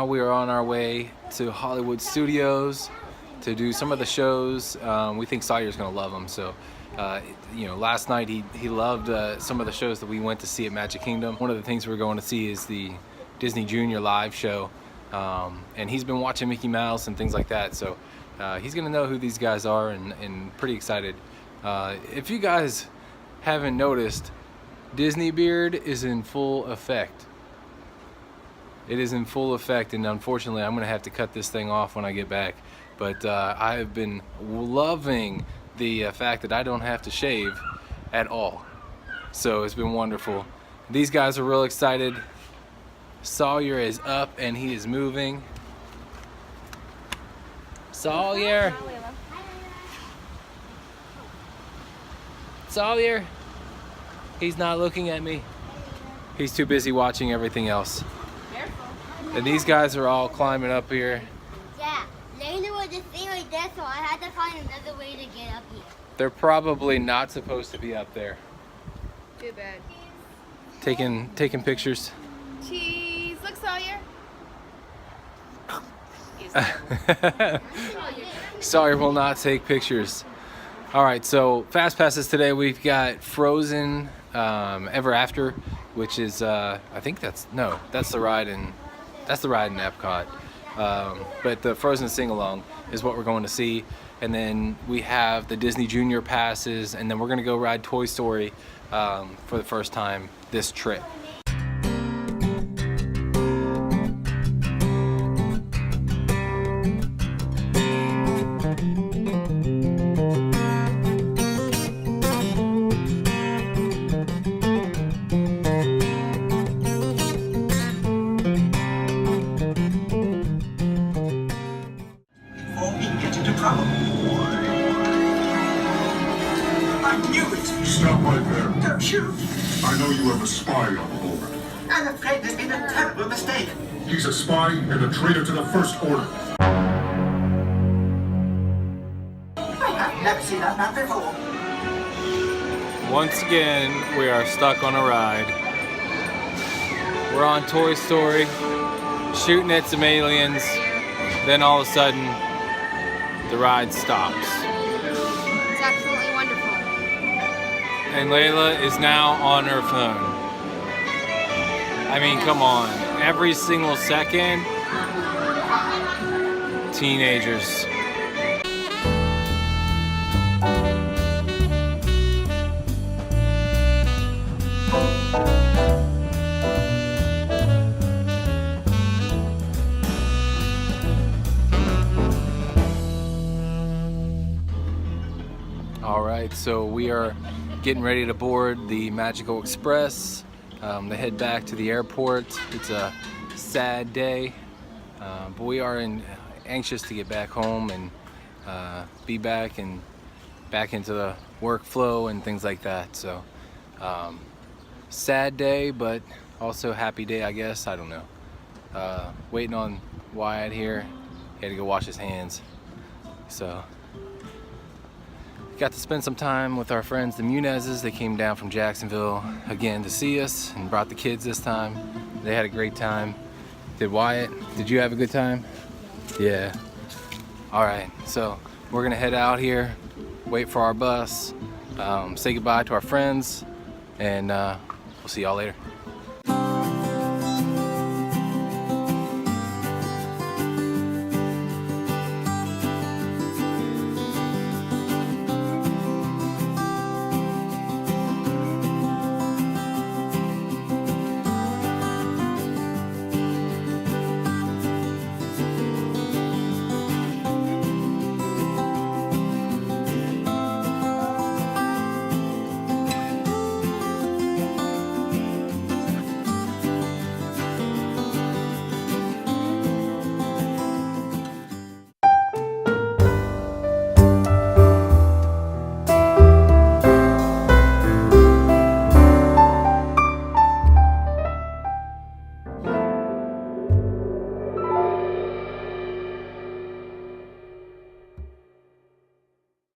we are on our way to Hollywood Studios to do some of the shows. We think Sawyer's gonna love them. So, you know, last night he loved some of the shows that we went to see at Magic Kingdom. One of the things we're going to see is the Disney Junior live show, and he's been watching Mickey Mouse and things like that. So he's gonna know who these guys are, and pretty excited. If you guys haven't noticed, Disney beard is in full effect. It is in full effect, and unfortunately I'm gonna have to cut this thing off when I get back. But I have been loving the fact that I don't have to shave at all. So it's been wonderful. These guys are real excited. Sawyer is up and he is moving. Sawyer! Sawyer! He's not looking at me. He's too busy watching everything else. And these guys are all climbing up here. Yeah, Layla was just staying like that, so I had to find another way to get up here. They're probably not supposed to be up there. Too bad. Taking pictures. Cheese. Look, Sawyer. Sawyer will not take pictures. All right, so fast passes today. We've got Frozen Ever After, which is I think that's the ride in Epcot. But the Frozen sing-along is what we're going to see. And then we have the Disney Junior passes, and then we're gonna go ride Toy Story for the first time this trip. Stop right there. Don't shoot. I know you have a spy on board. I'm afraid there's been a terrible mistake. He's a spy and a traitor to the First Order. I've never seen that man before. Once again, we are stuck on a ride. We're on Toy Story, shooting at some aliens, then all of a sudden, the ride stops. It's absolutely wonderful. And Layla is now on her phone. I mean, come on. Every single second, teenagers. All right, so we are getting ready to board the Magical Express. They head back to the airport. It's a sad day, but we are anxious to get back home and be back into the workflow and things like that. So sad day, but also happy day, I guess. I don't know. Waiting on Wyatt here. He had to go wash his hands. So got to spend some time with our friends, the Munizes. They came down from Jacksonville again to see us and brought the kids this time. They had a great time. Did Wyatt? Did you have a good time? Yeah. All right, so we're gonna head out here, wait for our bus, say goodbye to our friends, and we'll see y'all later.